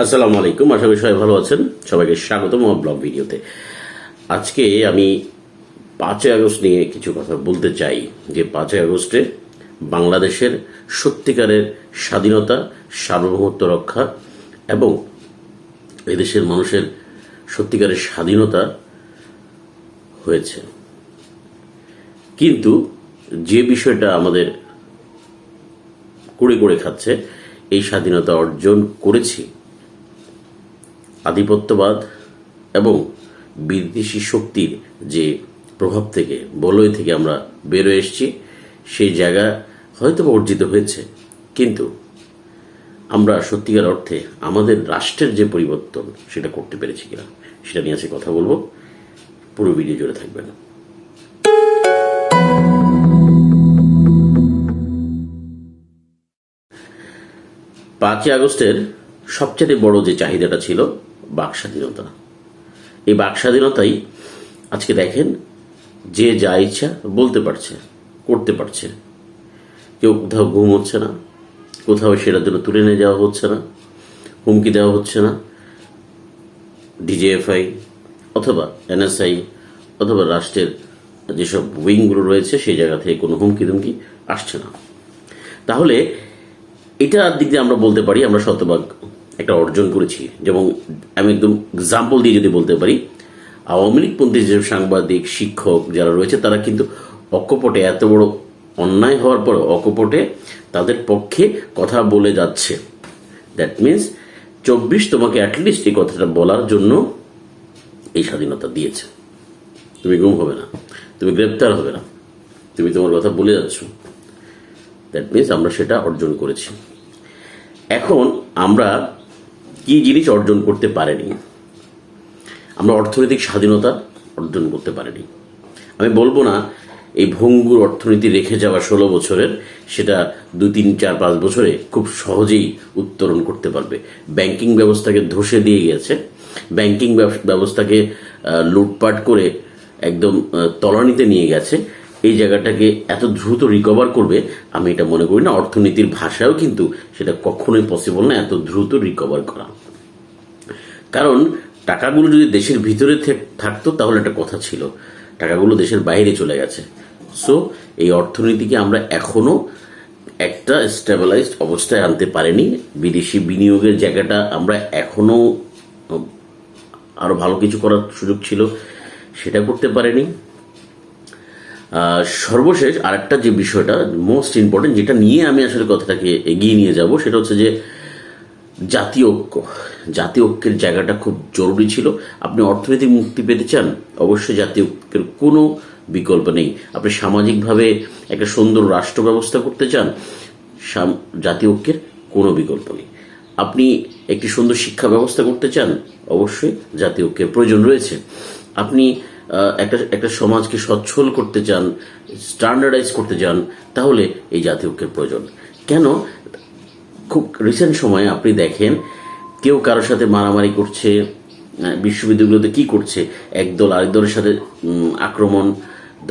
আসসালামু আলাইকুম, আশা করি সবাই ভালো আছেন। সবাইকে স্বাগতম আমার ব্লগ ভিডিওতে। আজকে আমি 5ই আগস্ট নিয়ে কিছু কথা বলতে চাই। যে 5ই আগস্টে বাংলাদেশের সত্যিকারের স্বাধীনতা, সার্বভৌমত্ব রক্ষা এবং এদেশের মানুষের সত্যিকারের স্বাধীনতা হয়েছে। কিন্তু যে বিষয়টা আমাদের কুড়ে কুড়ে খাচ্ছে, এই স্বাধীনতা অর্জন করেছি আধিপত্যবাদ এবং বিদেশি শক্তির যে প্রভাব থেকে, বলয় থেকে আমরা বেরোয় এসেছি। সেই জায়গা হয়তো অর্জিত হয়েছে, কিন্তু আমরা সত্যিকার অর্থে আমাদের রাষ্ট্রের যে পরিবর্তন সেটা করতে পেরেছি কিনা, সেটা নিয়ে আজকে কথা বলবো। পুরো ভিডিও জুড়ে থাকবেন। 5ই আগস্টের সবচেয়ে বড় যে চাহিদাটা ছিল বাক স্বাধীনতা। এই বাক স্বাধীনতাই আজকে দেখেন, যে যা ইচ্ছা বলতে পারছে, করতে পারছে। কেউ কোথাও ঘুম হচ্ছে না, কোথাও সেটার জন্য তুলে নিয়ে যাওয়া হচ্ছে না, হুমকি দেওয়া হচ্ছে না। ডিজিএফআই অথবা এনএসআই অথবা রাষ্ট্রের যেসব উইংগুলো রয়েছে সেই জায়গা থেকে কোনো হুমকি ধুমকি আসছে না। তাহলে এটার দিক দিয়ে আমরা বলতে পারি আমরা শতভাগ একটা অর্জন করেছি। যেমন আমি একদম এক্সাম্পল দিয়ে যদি বলতে পারি, আওয়ামী লীগপন্থী যে সাংবাদিক, শিক্ষক যারা রয়েছে, তারা কিন্তু অকপটে, এত বড় অন্যায় হওয়ার পর অকপটে তাদের পক্ষে কথা বলে যাচ্ছে। দ্যাট মিনস 24 তোমাকে অ্যাটলিস্ট এই কথাটা বলার জন্য এই স্বাধীনতা দিয়েছে। তুমি গুম হবে না, তুমি গ্রেপ্তার হবে না, তুমি তোমার কথা বলে যাচ্ছ। দ্যাট মিনস আমরা সেটা অর্জন করেছি। এখন আমরা কি জিনিস অর্জন করতে পারিনি? আমরা অর্থনৈতিক স্বাধীনতা অর্জন করতে পারিনি। আমি বলবো না এই ভঙ্গুর অর্থনীতি রেখে যাওয়া 16 বছরের, সেটা 2, 3, 4, 5 বছরে খুব সহজেই উত্তরণ করতে পারবে। ব্যাংকিং ব্যবস্থাকে ধসে দিয়ে গেছে, ব্যাংকিং ব্যবস্থাকে লুটপাট করে একদম তলানিতে নিয়ে গেছে। এই জায়গাটাকে এত দ্রুত রিকভার করবে আমি এটা মনে করি না। অর্থনীতির ভাষাও কিন্তু সেটা কখনোই পসিবল না, এত দ্রুত রিকভার করা। কারণ টাকাগুলো যদি দেশের ভিতরে থাকতো তাহলে একটা কথা ছিল, টাকাগুলো দেশের বাইরে চলে গেছে। সো এই অর্থনীতিকে আমরা এখনো একটা স্টেবিলাইজড অবস্থায় আনতে পারিনি। বিদেশি বিনিয়োগের জায়গাটা আমরা এখনো আরো ভালো কিছু করার সুযোগ ছিল, সেটা করতে পারিনি। সর্বশেষ আরেকটা যে বিষয়টা মোস্ট ইম্পর্টেন্ট, যেটা নিয়ে আমি আসলে কথাটাকে এগিয়ে নিয়ে যাব, সেটা হচ্ছে যে জাতীয় ঐক্য। জাতীয় ঐক্যের জায়গাটা খুব জরুরি ছিল। আপনি অর্থনৈতিক মুক্তি পেতে চান, অবশ্যই জাতীয় ঐক্যের কোনো বিকল্প নেই। আপনি সামাজিকভাবে একটা সুন্দর রাষ্ট্র ব্যবস্থা করতে চান, জাতীয় ঐক্যের কোনো বিকল্প নেই। আপনি একটি সুন্দর শিক্ষা ব্যবস্থা করতে চান, অবশ্যই জাতীয় ঐক্যের প্রয়োজন রয়েছে। আপনি একটা সমাজকে সচ্ছল করতে চান, স্ট্যান্ডার্ডাইজ করতে চান, তাহলে এই জাতীয় ঐক্যের প্রয়োজন। কেন? খুব রিসেন্ট সময়ে আপনি দেখেন কেউ কারোর সাথে মারামারি করছে, বিশ্ববিদ্যালয়গুলোতে কি করছে, একদল আরেক দলের সাথে আক্রমণ,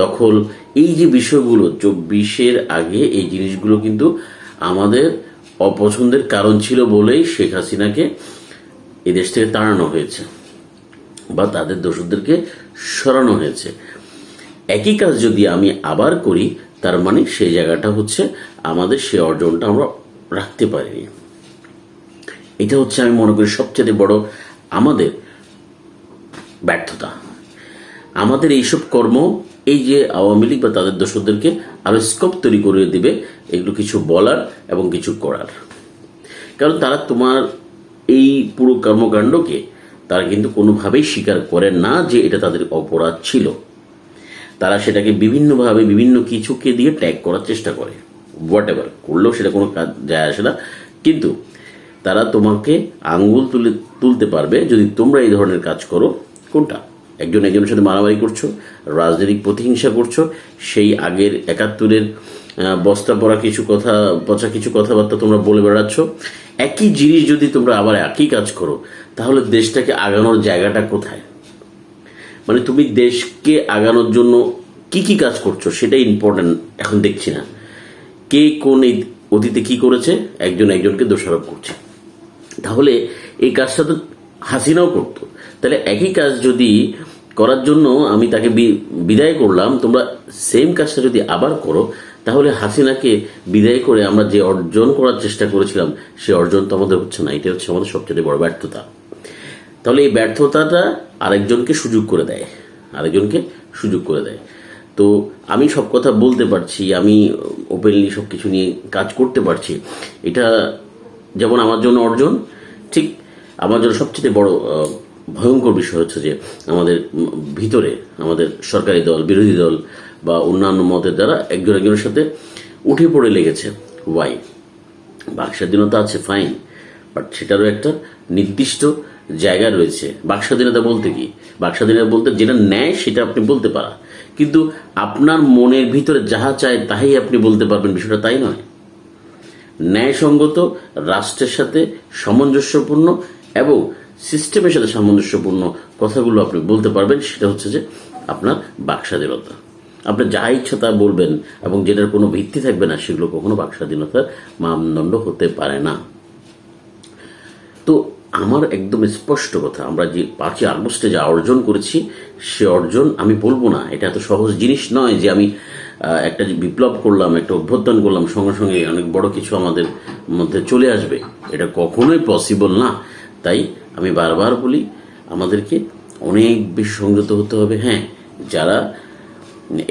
দখল। এই যে বিষয়গুলো 24-এর আগে এই জিনিসগুলো কিন্তু আমাদের অপছন্দের কারণ ছিল বলেই শেখ হাসিনাকে এদেশ থেকে তাড়ানো হয়েছে বা তাদের দোষদেরকে সরানো হয়েছে। একই কাজ যদি আমি আবার করি, তার মানে সেই জায়গাটা হচ্ছে আমাদের সে অর্জনটা আমরা রাখতে পারিনি। এটা হচ্ছে আমি মনে করি সবচেয়ে বড় আমাদের ব্যর্থতা। আমাদের এইসব কর্ম, এই যে আওয়ামী লীগ বা তাদের দোষদেরকে আরো স্কোপ তৈরি করে দিবে এগুলো কিছু বলার এবং কিছু করার। কারণ তারা তোমার এই পুরো কর্মকাণ্ডকে তারা কিন্তু কোনোভাবেই স্বীকার করে না যে এটা তাদের অপরাধ ছিল। তারা সেটাকে বিভিন্নভাবে বিভিন্ন কিছুকে দিয়ে ট্যাগ করার চেষ্টা করে। হোয়াট এভার করলেও সেটা কোনো কাজ যায় আসে না। কিন্তু তারা তোমাকে আঙ্গুল তুলতে পারবে যদি তোমরা এই ধরনের কাজ করো। কোনটা? একজন একজনের সাথে মারামারি করছো, রাজনৈতিক প্রতিহিংসা করছো, সেই আগের 71-এর বস্তা পড়া কিছু কথাবার্তা তোমরা বলে বেড়াচ্ছ। একই জিনিস যদি তোমরা আবার একই কাজ করো, তাহলে দেশটাকে আগানোর জায়গাটা কোথায়? মানে তুমি দেশকে আগানোর জন্য কি কি কাজ করছো সেটাই ইম্পর্টেন্ট এখন দেখছি না। কে কোন অতীতে কি করেছে, একজন একজনকে দোষারোপ করছে। তাহলে এই কাজটা তো হাসিনাও করতো। তাহলে একই কাজ যদি করার জন্য আমি তাকে বিদায় করলাম, তোমরা সেম কাজটা যদি আবার করো, তাহলে হাসিনাকে বিদায় করে আমরা যে অর্জন করার চেষ্টা করেছিলাম সে অর্জন তো আমাদের হচ্ছে না। এটা হচ্ছে আমাদের সবচেয়ে বড় ব্যর্থতা। তাহলে এই ব্যর্থতাটা আরেকজনকে সুযোগ করে দেয়, তো আমি সব কথা বলতে পারছি, আমি ওপেনলি সব কিছু নিয়ে কাজ করতে পারছি, এটা যেমন আমার জন্য অর্জন, ঠিক আমার জন্য সবচেয়ে বড় ভয়ঙ্কর বিষয় হচ্ছে যে আমাদের ভিতরে আমাদের সরকারি দল, বিরোধী দল বা অন্যান্য মতের দ্বারা একজন একজনের সাথে উঠে পড়ে লেগেছে। ওয়াই? বাক স্বাধীনতা আছে, ফাইন, বাট সেটারও একটা নির্দিষ্ট জায়গা রয়েছে। বাক স্বাধীনতা বলতে কি? বাক স্বাধীনতা বলতে যেটা ন্যায় সেটা আপনি বলতে পারা, কিন্তু আপনার মনের ভিতরে যাহা চায় তাই আপনি বলতে পারবেন, বিষয়টা তাই নয়। ন্যায়সঙ্গত, রাষ্ট্রের সাথে সামঞ্জস্যপূর্ণ এবং সিস্টেমের সাথে সামঞ্জস্যপূর্ণ কথাগুলো আপনি বলতে পারবেন, সেটা হচ্ছে যে আপনার বাক স্বাধীনতা। আপনার যা ইচ্ছা তা বলবেন এবং যেটার কোনো ভিত্তি থাকবে না, সেগুলো কখনো বাক স্বাধীনতার মানদণ্ড হতে পারে না। তো আমার একদম স্পষ্ট কথা, আমরা যে 5 আগস্টে যা অর্জন করেছি, সে অর্জন আমি বলবো না এটা এত সহজ জিনিস নয় যে আমি একটা বিপ্লব করলাম, একটা অভ্যুত্থান করলাম, সঙ্গে সঙ্গে অনেক বড় কিছু আমাদের মধ্যে চলে আসবে, এটা কখনোই পসিবল না। তাই আমি বারবার বলি, আমাদেরকে অনেক বেশি সংযত হতে হবে। হ্যাঁ, যারা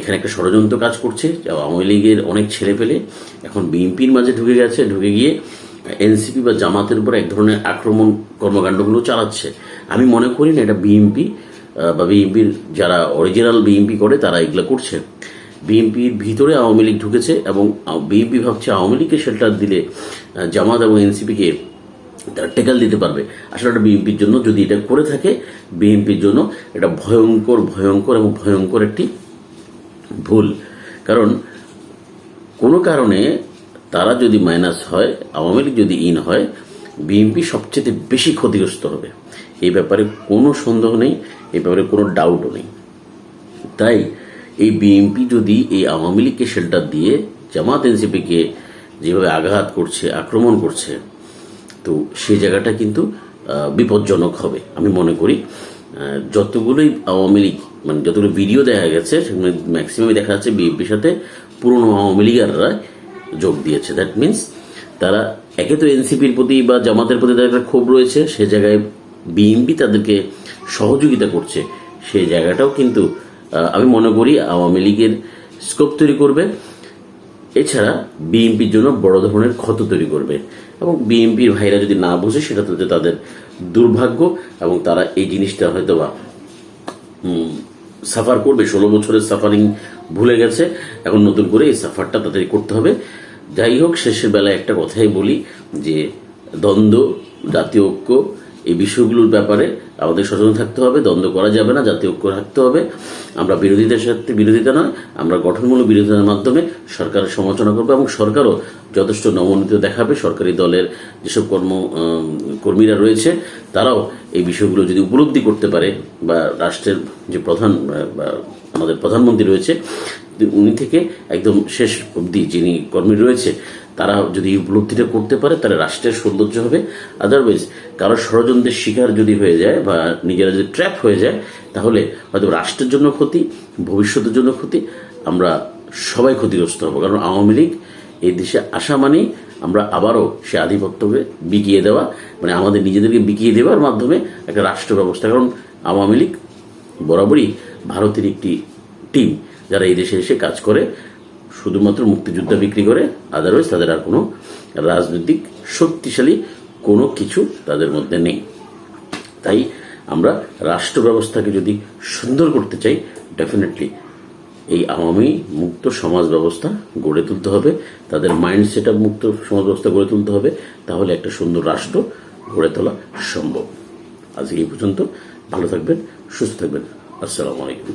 এখানে একটা ষড়যন্ত্র কাজ করছে, আওয়ামী লীগের অনেক ছেলে পেলে এখন বিএনপির মাঝে ঢুকে গিয়ে এনসিপি বা জামাতের উপর এক ধরনের আক্রমণ কর্মকাণ্ডগুলো চালাচ্ছে। আমি মনে করি না এটা বিএনপি বা বিএনপির যারা অরিজিনাল বিএনপি করে তারা এগুলো করছে। বিএনপির ভিতরে আওয়ামী লীগ ঢুকেছে এবং বিএনপি ভাবছে আওয়ামী লীগকে শেল্টার দিলে জামাত এবং এনসিপিকে তারা টেকাল দিতে পারবে। আসলে এটা বিএনপির জন্য, যদি এটা করে থাকে, বিএনপির জন্য এটা ভয়ঙ্কর একটি ভুল। কারণ কোনো কারণে তারা যদি মাইনাস হয়, আওয়ামী লীগ যদি ইন হয়, বিএনপি সবচেয়ে বেশি ক্ষতিগ্রস্ত হবে। এই ব্যাপারে কোনো সন্দেহ নেই, এই ব্যাপারে কোনো ডাউটও নেই। তাই এই বিএনপি যদি এই আওয়ামী লীগকে শেল্টার দিয়ে জামাত এনসিপিকে যেভাবে আঘাত করছে, আক্রমণ করছে, তো সেই জায়গাটা কিন্তু বিপজ্জনক হবে। আমি মনে করি যতগুলোই আওয়ামী লীগ, মানে যতগুলো ভিডিও দেখা গেছে, সেখানে ম্যাক্সিমামই দেখা যাচ্ছে বিএনপির সাথে পুরনো আওয়ামী লীগাররা যোগ দিয়েছে। দ্যাট মিনস তারা একে তো এনসিপির প্রতি বা জামাতের প্রতি তাদের একটা ক্ষোভ রয়েছে, সে জায়গায় বিএনপি তাদেরকে সহযোগিতা করছে, সেই জায়গাটাও কিন্তু আমি মনে করি আওয়ামী লীগের স্কোপ তৈরি করবে। এছাড়া বিএনপির জন্য বড় ধরনের ক্ষত তৈরি করবে এবং বিএনপির ভাইরা যদি না বুঝে, সেটা তো তাদের দুর্ভাগ্য এবং তারা এই জিনিসটা হয়তো বা সাফার করবে। 16 বছরের সাফারিং ভুলে গেছে, এখন নতুন করে এই সাফারটা তাদের করতে হবে। যাই হোক, শেষের বেলায় একটা কথাই বলি যে দ্বন্দ্ব, জাতীয় ঐক্য, এই বিষয়গুলোর ব্যাপারে আমাদের সচেতন থাকতে হবে। দ্বন্দ্ব করা যাবে না, জাতীয় ঐক্য রাখতে হবে। আমরা বিরোধীদের সাথে বিরোধিতা নয়, আমরা গঠনমূলক বিরোধিতার মাধ্যমে সরকারের সমালোচনা করবো এবং সরকারও যথেষ্ট নমনীয়তা দেখাবে। সরকারি দলের যেসব কর্মীরা রয়েছে তারাও এই বিষয়গুলো যদি উপলব্ধি করতে পারে, বা রাষ্ট্রের যে প্রধান বা আমাদের প্রধানমন্ত্রী রয়েছে উনি থেকে একদম শেষ অবধি যিনি কর্মী রয়েছে, তারা যদি উপলব্ধিটা করতে পারে, তাহলে রাষ্ট্রের সৌন্দর্য হবে। আদারওয়াইজ কারো ষড়যন্ত্রের শিকার যদি হয়ে যায় বা নিজেরা যদি ট্র্যাপ হয়ে যায়, তাহলে হয়তো রাষ্ট্রের জন্য ক্ষতি, ভবিষ্যতের জন্য ক্ষতি, আমরা সবাই ক্ষতিগ্রস্ত হব। কারণ আওয়ামী লীগ এই দেশে আসা মানেই আমরা আবারও সে আধিপত্যকে বিকিয়ে দেওয়া, মানে আমাদের নিজেদেরকে বিকিয়ে দেওয়ার মাধ্যমে একটা রাষ্ট্র ব্যবস্থা। কারণ আওয়ামী লীগ বরাবরই ভারতের একটি টিম, যারা এই দেশে এসে কাজ করে শুধুমাত্র মুক্তিযোদ্ধা বিক্রি করে, আদারওয়াইজ তাদের আর কোনো রাজনৈতিক শক্তিশালী কোনো কিছু তাদের মধ্যে নেই। তাই আমরা রাষ্ট্র ব্যবস্থাকে যদি সুন্দর করতে চাই, ডেফিনেটলি এই আওয়ামী মুক্ত সমাজ ব্যবস্থা গড়ে তুলতে হবে, তাদের মাইন্ড সেট আপ মুক্ত সমাজ ব্যবস্থা গড়ে তুলতে হবে, তাহলে একটা সুন্দর রাষ্ট্র গড়ে তোলা সম্ভব। আজকে এই পর্যন্ত। ভালো থাকবেন, সুস্থ থাকবেন। আসসালামু আলাইকুম।